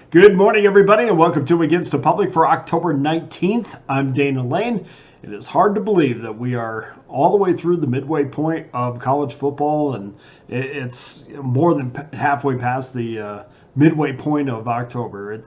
Good morning, everybody, and welcome to Against the Public for October 19th. I'm Dana Lane. It is hard to believe that we are all the way through the midway point of college football, and it's more than halfway past the midway point of October.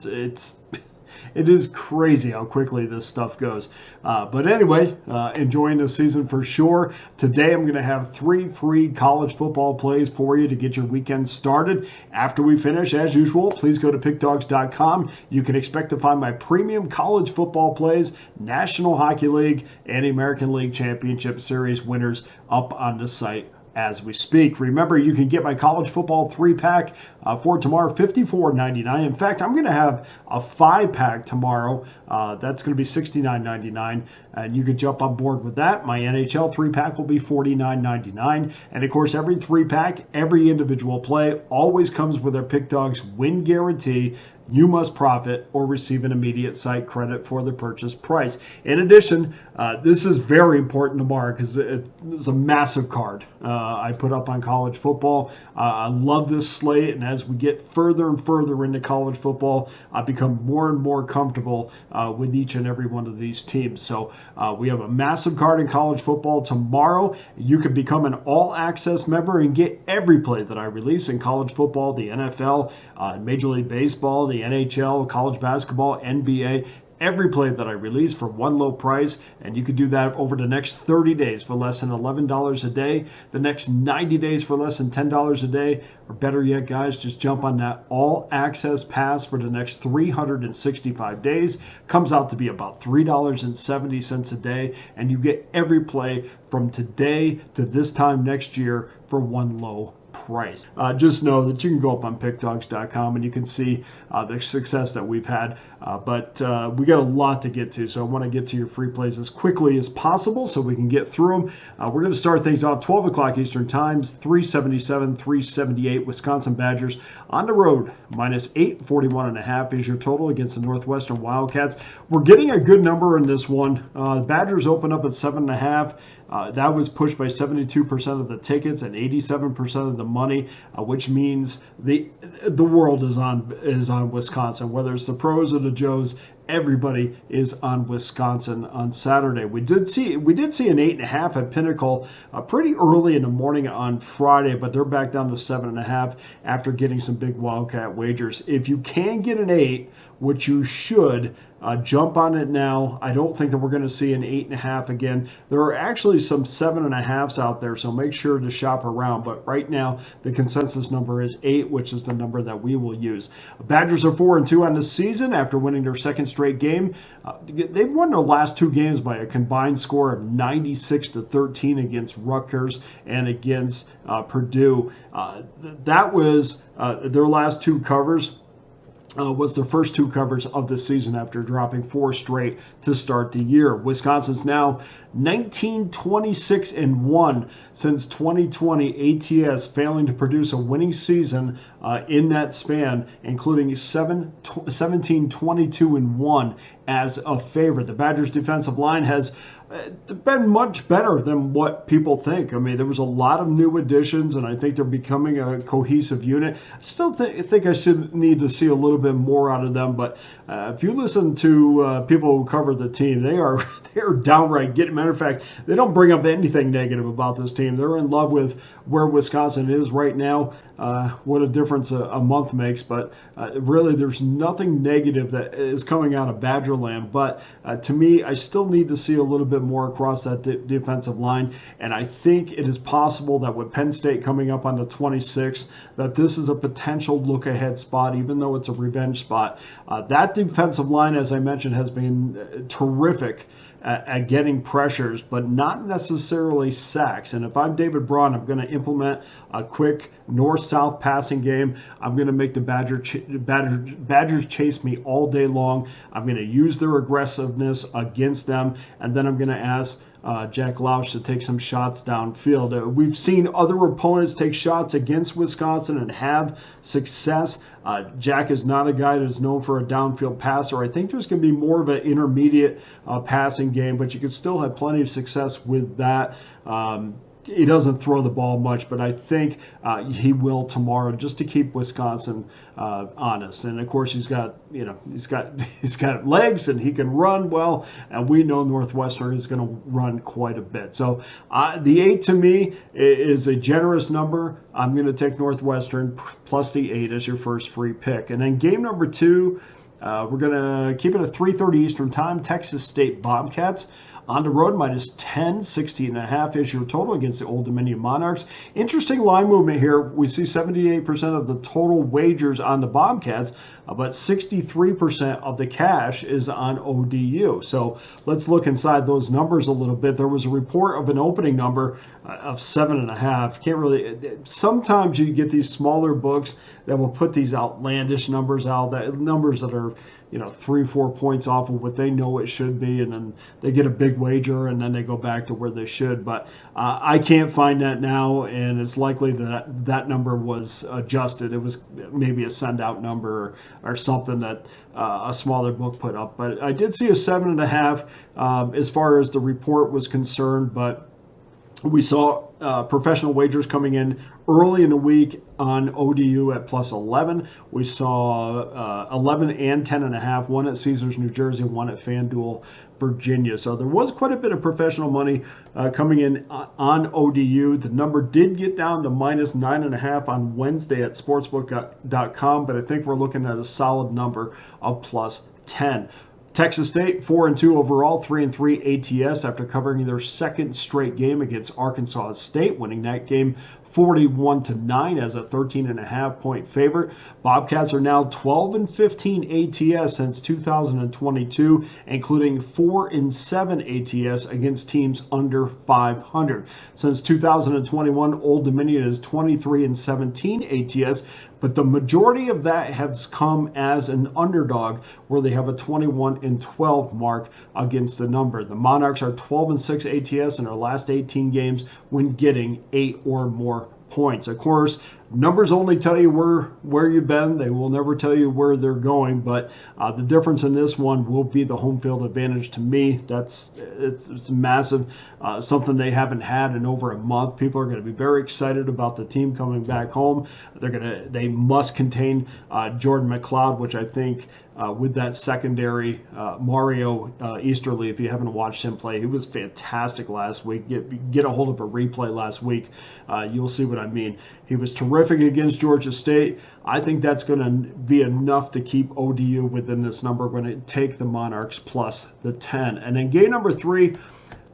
It is crazy how quickly this stuff goes. But anyway, enjoying the season for sure. Today I'm going to have 3 free college football plays for you to get your weekend started. After we finish, as usual, please go to pickdawgz.com. You can expect to find my premium college football plays, National Hockey League, and American League Championship Series winners up on the site as we speak. Remember, you can get my college football 3-pack for tomorrow, $54.99. In fact, I'm going to have a 5-pack tomorrow. That's going to be $69.99, and you can jump on board with that. My NHL 3-pack will be $49.99. And of course, every 3-pack, every individual play always comes with our Pick Dawgz win guarantee. You must profit or receive an immediate site credit for the purchase price. In addition, this is very important tomorrow because it's a massive card I put up on college football. I love this slate, and as we get further and further into college football, I become more and more comfortable with each and every one of these teams. So we have a massive card in college football tomorrow. You can become an all-access member and get every play that I release in college football, the NFL, Major League Baseball, the NHL, college basketball, NBA, every play that I release for one low price, and you can do that over the next 30 days for less than $11 a day, the next 90 days for less than $10 a day, or better yet, guys, just jump on that all-access pass for the next 365 days. Comes out to be about $3.70 a day, and you get every play from today to this time next year for one low price. Just know that you can go up on pickdawgz.com and you can see the success that we've had. But we got a lot to get to, so I want to get to your free plays as quickly as possible so we can get through them. We're going to start things off 12 o'clock Eastern Times, 377, 378 Wisconsin Badgers on the road. -8, 41.5 is your total against the Northwestern Wildcats. We're getting a good number in this one. The Badgers open up at 7.5. That was pushed by 72% of the tickets and 87% of the money, which means the world is on Wisconsin. Whether it's the pros or the Joes, everybody is on Wisconsin on Saturday. We did see an 8.5 at Pinnacle pretty early in the morning on Friday, but they're back down to 7.5 after getting some big Wildcat wagers. If you can get an 8, which you should, jump on it now. I don't think that we're going to see an 8.5 again. There are actually some 7.5s out there, so make sure to shop around. But right now, the consensus number is 8, which is the number that we will use. Badgers are 4-2 on the season after winning their second straight game. They've won their last 2 games by a combined score of 96-13 against Rutgers and against Purdue. That was their last 2 covers. Was their first 2 covers of the season after dropping 4 straight to start the year. Wisconsin's now 19-26-1 since 2020 ATS, failing to produce a winning season in that span, including 17-22-1 as a favorite. The Badgers' defensive line has been much better than what people think. I mean, there was a lot of new additions, and I think they're becoming a cohesive unit. I still think I should need to see a little bit more out of them, but if you listen to people who cover the team, they are downright getting. Matter of fact, they don't bring up anything negative about this team. They're in love with where Wisconsin is right now. What a difference a month makes, but really there's nothing negative that is coming out of Badgerland. But to me, I still need to see a little bit more across that defensive line, and I think it is possible that with Penn State coming up on the 26th, that this is a potential look-ahead spot, even though it's a revenge spot. That defensive line, as I mentioned, has been terrific at getting pressures, but not necessarily sacks. And if I'm David Braun, I'm going to implement a quick north-south passing game. I'm going to make the Badgers chase me all day long. I'm going to use their aggressiveness against them, and then I'm going to ask Jack Lausch to take some shots downfield. We've seen other opponents take shots against Wisconsin and have success. Jack is not a guy that is known for a downfield passer. I think there's going to be more of an intermediate passing game, but you can still have plenty of success with that. he doesn't throw the ball much, but I think he will tomorrow, just to keep Wisconsin honest. And of course, he's got he's got legs and he can run well, and we know Northwestern is going to run quite a bit. So the 8 to me is a generous number. I'm going to take Northwestern plus the 8 as your first free pick, and then game number 2. We're going to keep it at 3:30 Eastern time. Texas State Bobcats on the road, -10, 16.5 is your total against the Old Dominion Monarchs. Interesting line movement here. We see 78% of the total wagers on the Bobcats, but 63% of the cash is on ODU. So let's look inside those numbers a little bit. There was a report of an opening number of 7.5. Can't really. Sometimes you get these smaller books that will put these outlandish numbers out, numbers that are 3-4 points off of what they know it should be, and then they get a big wager and then they go back to where they should. But I can't find that now, and it's likely that that number was adjusted. It was maybe a send out number or something that a smaller book put up. But I did see a 7.5 as far as the report was concerned, but we saw professional wagers coming in early in the week on ODU at plus 11. We saw 11 and 10.5, one at Caesars, New Jersey, one at FanDuel, Virginia. So there was quite a bit of professional money coming in on ODU. The number did get down to -9.5 on Wednesday at sportsbook.com, but I think we're looking at a solid number of plus 10. Texas State 4-2 overall, 3-3 ATS after covering their second straight game against Arkansas State, winning that game 41-9 as a 13.5 point favorite. Bobcats are now 12-15 ATS since 2022, including 4-7 ATS against teams under 500. Since 2021, Old Dominion is 23-17 ATS, but the majority of that has come as an underdog, where they have a 21-12 mark against the number. The Monarchs are 12-6 ATS in their last 18 games when getting 8 or more points. Of course, numbers only tell you where you've been. They will never tell you where they're going, but the difference in this one will be the home field advantage to me. It's massive, something they haven't had in over a month. People are going to be very excited about the team coming back home. They must contain Jordan McLeod, which I think with that secondary, Mario Easterly, if you haven't watched him play, he was fantastic last week. Get a hold of a replay last week. You'll see what I mean. He was terrific against Georgia State. I think that's going to be enough to keep ODU within this number. We're going to take the Monarchs plus the 10. And then game number 3,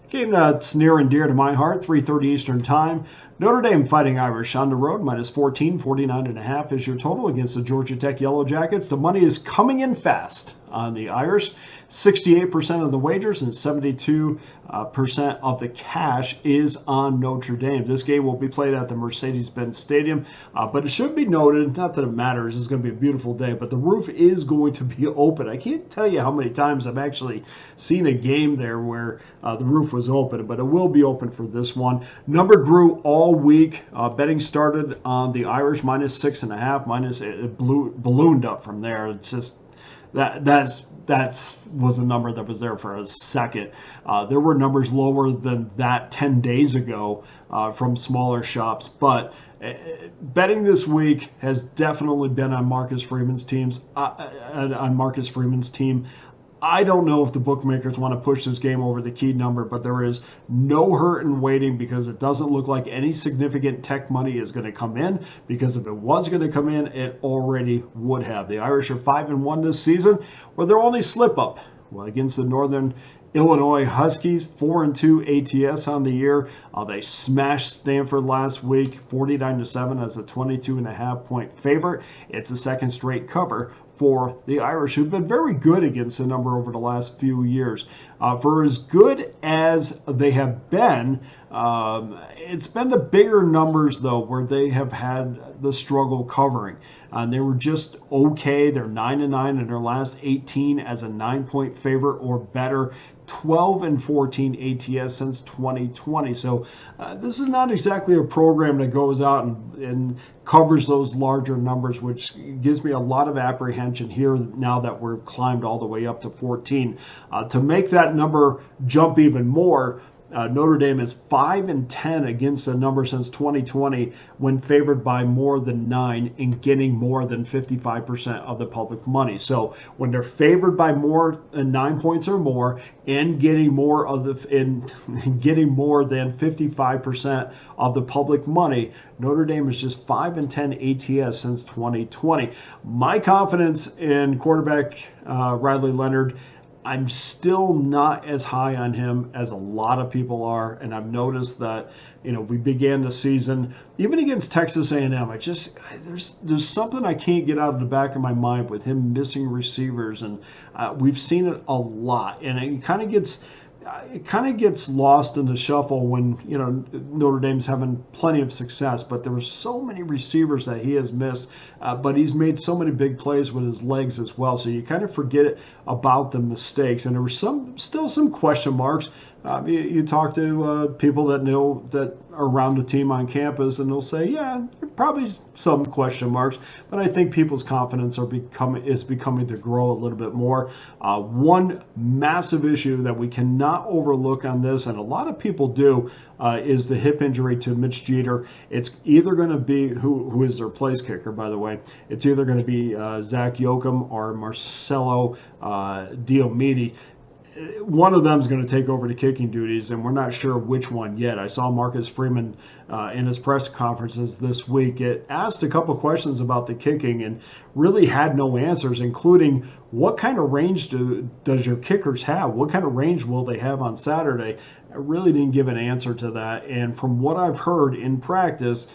game that's near and dear to my heart, 3:30 Eastern time. Notre Dame Fighting Irish on the road, -14, 49.5 is your total against the Georgia Tech Yellow Jackets. The money is coming in fast on the Irish. 68% of the wagers and 72% of the cash is on Notre Dame. This game will be played at the Mercedes-Benz Stadium, but it should be noted, not that it matters, it's going to be a beautiful day, but the roof is going to be open. I can't tell you how many times I've actually seen a game there where the roof was open, but it will be open for this one. Number grew all week. Betting started on the Irish -6.5, it ballooned up from there. It's just that was a number that was there for a second. There were numbers lower than that 10 days ago from smaller shops, but betting this week has definitely been on Marcus Freeman's team. I don't know if the bookmakers want to push this game over the key number, but there is no hurt in waiting, because it doesn't look like any significant tech money is going to come in, because if it was going to come in, it already would have. The Irish are 5-1 this season, where their only slip up against the Northern Illinois Huskies, 4-2 ATS on the year. They smashed Stanford last week, 49-7 as a 22.5 point favorite. It's the second straight cover for the Irish, who've been very good against the number over the last few years. For as good as they have been, it's been the bigger numbers, though, where they have had the struggle covering. They were just okay. They're 9-9 in their last 18 as a 9-point favorite or better. 12-14 ATS since 2020. So this is not exactly a program that goes out and covers those larger numbers, which gives me a lot of apprehension here now that we're climbed all the way up to 14. To make that number jump even more, Notre Dame is 5-10 against a number since 2020 when favored by more than 9 and getting more than 55% of the public money. So when they're favored by more than 9 points or more and getting more getting more than 55% of the public money, Notre Dame is just 5-10 ATS since 2020. My confidence in quarterback Riley Leonard, I'm still not as high on him as a lot of people are, and I've noticed that, we began the season even against Texas A&M. There's something I can't get out of the back of my mind with him missing receivers, and we've seen it a lot, and it kind of gets lost in the shuffle when Notre Dame's having plenty of success, but there were so many receivers that he has missed, but he's made so many big plays with his legs as well, so you kind of forget about the mistakes, and there were still some question marks. You talk to people that know that are around the team on campus, and they'll say, yeah, probably some question marks, but I think people's confidence is becoming to grow a little bit more. One massive issue that we cannot overlook on this, and a lot of people do, is the hip injury to Mitch Jeter. It's either going to be, who is their place kicker, by the way, it's either going to be Zach Yoakum or Marcelo Diomede. One of them is going to take over the kicking duties, and we're not sure which one yet. I saw Marcus Freeman in his press conferences this week. It asked a couple questions about the kicking and really had no answers, including what kind of range does your kickers have? What kind of range will they have on Saturday? I really didn't give an answer to that, and from what I've heard in practice,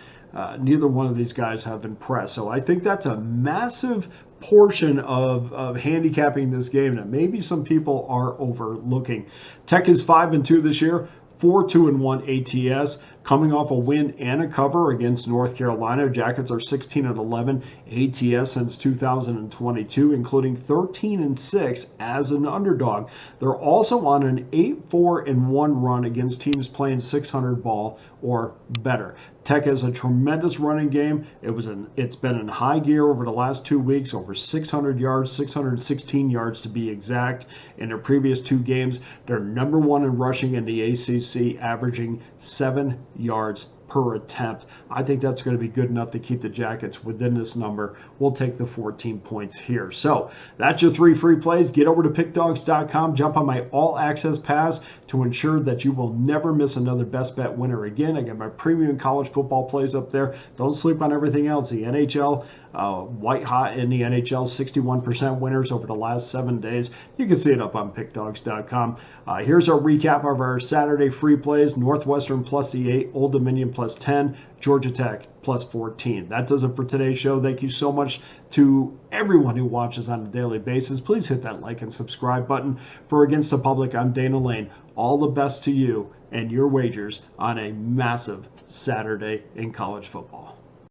neither one of these guys have impressed. So I think that's a massive portion of handicapping this game that maybe some people are overlooking. Tech is 5-2 this year, 4-2-1 ATS, coming off a win and a cover against North Carolina. Jackets are 16-11 ATS since 2022, including 13-6 as an underdog. They're also on an 8-4-1 run against teams playing 600 ball or better. Tech has a tremendous running game. It's been in high gear over the last 2 weeks, over 600 yards, 616 yards to be exact. In their previous 2 games, they're number 1 in rushing in the ACC, averaging 7 yards per attempt. I think that's going to be good enough to keep the Jackets within this number. We'll take the 14 points here. So that's your 3 free plays. Get over to pickdawgz.com. Jump on my all-access pass to ensure that you will never miss another best bet winner again. I got my premium college football plays up there. Don't sleep on everything else. The NHL, white hot in the NHL, 61% winners over the last 7 days. You can see it up on pickdawgz.com. Here's our recap of our Saturday free plays. Northwestern plus the 8, Old Dominion plus 10, Georgia Tech plus 14. That does it for today's show. Thank you so much to everyone who watches on a daily basis. Please hit that like and subscribe button. For Against the Public, I'm Dana Lane. All the best to you and your wagers on a massive Saturday in college football.